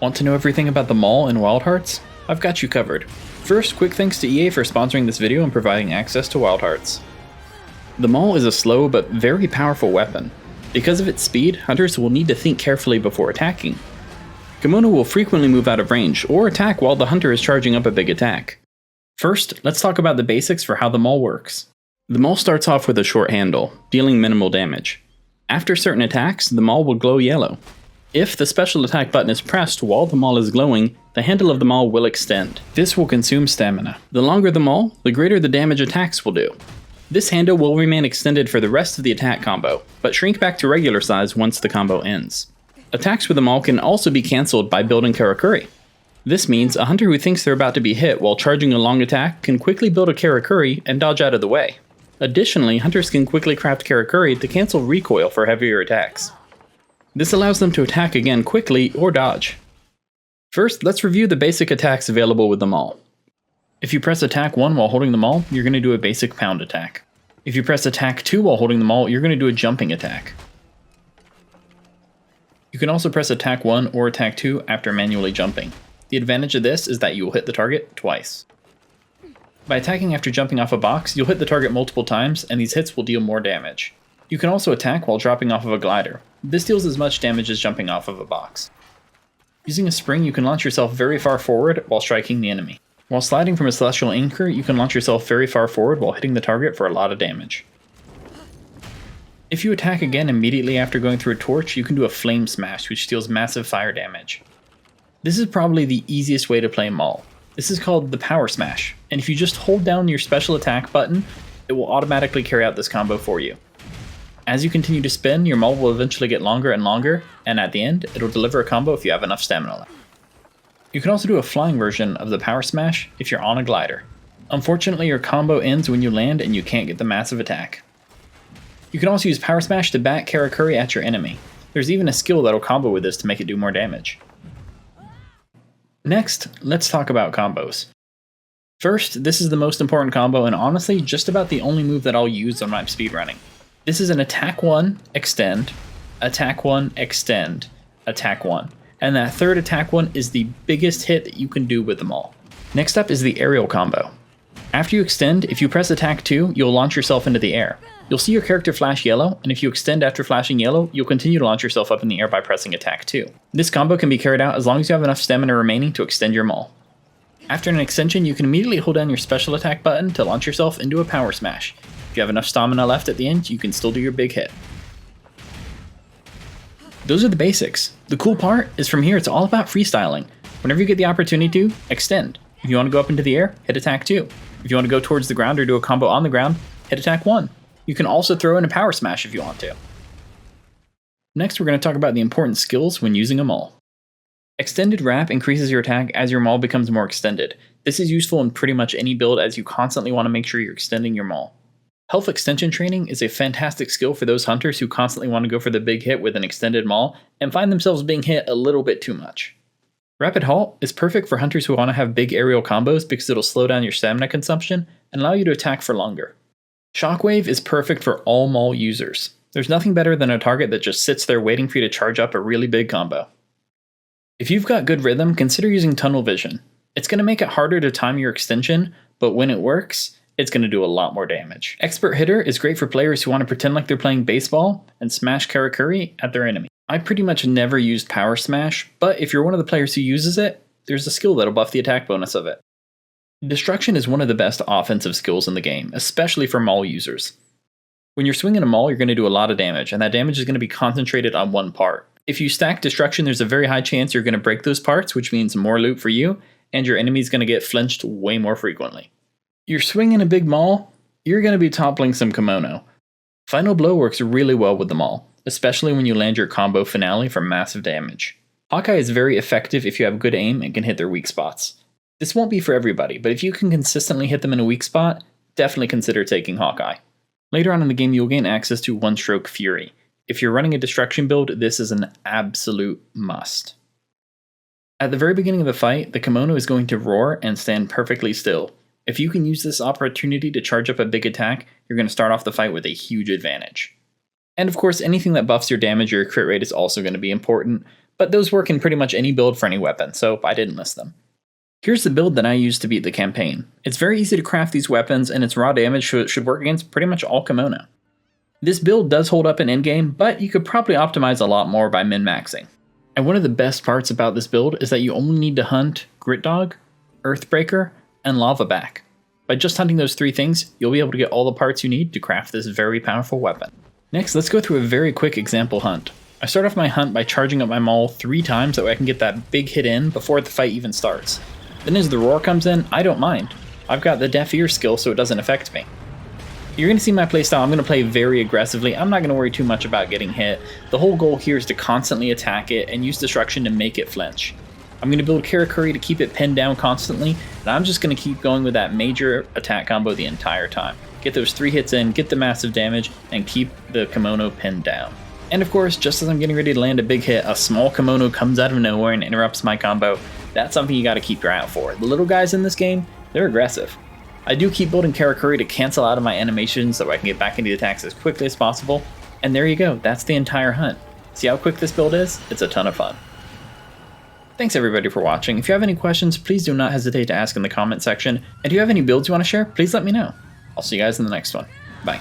Want to know everything about the Maul and Wild Hearts? I've got you covered. First, quick thanks to EA for sponsoring this video and providing access to Wild Hearts. The Maul is a slow but very powerful weapon. Because of its speed, hunters will need to think carefully before attacking. Kimono will frequently move out of range or attack while the hunter is charging up a big attack. First, let's talk about the basics for how the Maul works. The Maul starts off with a short handle, dealing minimal damage. After certain attacks, the Maul will glow yellow. If the special attack button is pressed while the Maul is glowing, the handle of the Maul will extend. This will consume stamina. The longer the Maul, the greater the damage attacks will do. This handle will remain extended for the rest of the attack combo, but shrink back to regular size once the combo ends. Attacks with the Maul can also be cancelled by building Karakuri. This means a hunter who thinks they're about to be hit while charging a long attack can quickly build a Karakuri and dodge out of the way. Additionally, hunters can quickly craft Karakuri to cancel recoil for heavier attacks. This allows them to attack again quickly or dodge. First, let's review the basic attacks available with the Maul. If you press attack 1 while holding the Maul, you're going to do a basic pound attack. If you press attack 2 while holding the Maul, you're going to do a jumping attack. You can also press attack 1 or attack 2 after manually jumping. The advantage of this is that you will hit the target twice. By attacking after jumping off a box, you'll hit the target multiple times, and these hits will deal more damage. You can also attack while dropping off of a glider. This deals as much damage as jumping off of a box. Using a spring, you can launch yourself very far forward while striking the enemy. While sliding from a celestial anchor, you can launch yourself very far forward while hitting the target for a lot of damage. If you attack again immediately after going through a torch, you can do a flame smash, which deals massive fire damage. This is probably the easiest way to play Maul. This is called the power smash, and if you just hold down your special attack button, it will automatically carry out this combo for you. As you continue to spin, your Maul will eventually get longer and longer, and at the end, it'll deliver a combo if you have enough stamina left. You can also do a flying version of the power smash if you're on a glider. Unfortunately, your combo ends when you land and you can't get the massive attack. You can also use power smash to bat Karakuri at your enemy. There's even a skill that'll combo with this to make it do more damage. Next, let's talk about combos. First, this is the most important combo and honestly just about the only move that I'll use when I'm speedrunning. This is an attack 1, extend, attack 1, extend, attack 1. And that third attack 1 is the biggest hit that you can do with them all. Next up is the aerial combo. After you extend, if you press attack 2, you'll launch yourself into the air. You'll see your character flash yellow, and if you extend after flashing yellow, you'll continue to launch yourself up in the air by pressing attack 2. This combo can be carried out as long as you have enough stamina remaining to extend your Maul. After an extension, you can immediately hold down your special attack button to launch yourself into a power smash. If you have enough stamina left at the end, you can still do your big hit. Those are the basics. The cool part is from here it's all about freestyling. Whenever you get the opportunity to, extend. If you want to go up into the air, hit attack 2. If you want to go towards the ground or do a combo on the ground, hit attack 1. You can also throw in a power smash if you want to. Next, we're going to talk about the important skills when using a Maul. Extended wrap increases your attack as your Maul becomes more extended. This is useful in pretty much any build as you constantly want to make sure you're extending your Maul. Health extension training is a fantastic skill for those hunters who constantly want to go for the big hit with an extended Maul and find themselves being hit a little bit too much. Rapid Halt is perfect for hunters who want to have big aerial combos because it'll slow down your stamina consumption and allow you to attack for longer. Shockwave is perfect for all Maul users. There's nothing better than a target that just sits there waiting for you to charge up a really big combo. If you've got good rhythm, consider using Tunnel Vision. It's going to make it harder to time your extension, but when it works, it's going to do a lot more damage. Expert Hitter is great for players who want to pretend like they're playing baseball and smash Karakuri at their enemy. I pretty much never used Power Smash, but if you're one of the players who uses it, there's a skill that'll buff the attack bonus of it. Destruction is one of the best offensive skills in the game, especially for Maul users. When you're swinging a Maul, you're going to do a lot of damage, and that damage is going to be concentrated on one part. If you stack Destruction, there's a very high chance you're going to break those parts, which means more loot for you, and your enemy's going to get flinched way more frequently. You're swinging a big Maul, you're going to be toppling some kimono. Final Blow works really well with the Maul, especially when you land your combo finale for massive damage. Hawkeye is very effective if you have good aim and can hit their weak spots. This won't be for everybody, but if you can consistently hit them in a weak spot, definitely consider taking Hawkeye. Later on in the game, you'll gain access to One Stroke Fury. If you're running a Destruction build, this is an absolute must. At the very beginning of the fight, the kimono is going to roar and stand perfectly still. If you can use this opportunity to charge up a big attack, you're going to start off the fight with a huge advantage. And of course, anything that buffs your damage or your crit rate is also going to be important, but those work in pretty much any build for any weapon, so I didn't list them. Here's the build that I used to beat the campaign. It's very easy to craft these weapons, and its raw damage should work against pretty much all kimono. This build does hold up in endgame, but you could probably optimize a lot more by min-maxing. And one of the best parts about this build is that you only need to hunt Grit Dog, Earthbreaker, and Lava Back. By just hunting those 3 things, you'll be able to get all the parts you need to craft this very powerful weapon. Next, let's go through a very quick example hunt. I start off my hunt by charging up my Maul 3 times so I can get that big hit in before the fight even starts. Then as the roar comes in, I don't mind. I've got the Deaf Ear skill so it doesn't affect me. You're going to see my playstyle. I'm going to play very aggressively. I'm not going to worry too much about getting hit. The whole goal here is to constantly attack it and use destruction to make it flinch. I'm going to build Karakuri to keep it pinned down constantly, and I'm just going to keep going with that major attack combo the entire time. Get those 3 hits in, get the massive damage, and keep the kimono pinned down. And of course, just as I'm getting ready to land a big hit, a small kimono comes out of nowhere and interrupts my combo. That's something you got to keep your eye out for. The little guys in this game, they're aggressive. I do keep building Karakuri to cancel out of my animations so I can get back into the attacks as quickly as possible. And there you go, that's the entire hunt. See how quick this build is? It's a ton of fun. Thanks everybody for watching. If you have any questions, please do not hesitate to ask in the comment section. And if you have any builds you want to share, please let me know. I'll see you guys in the next one. Bye.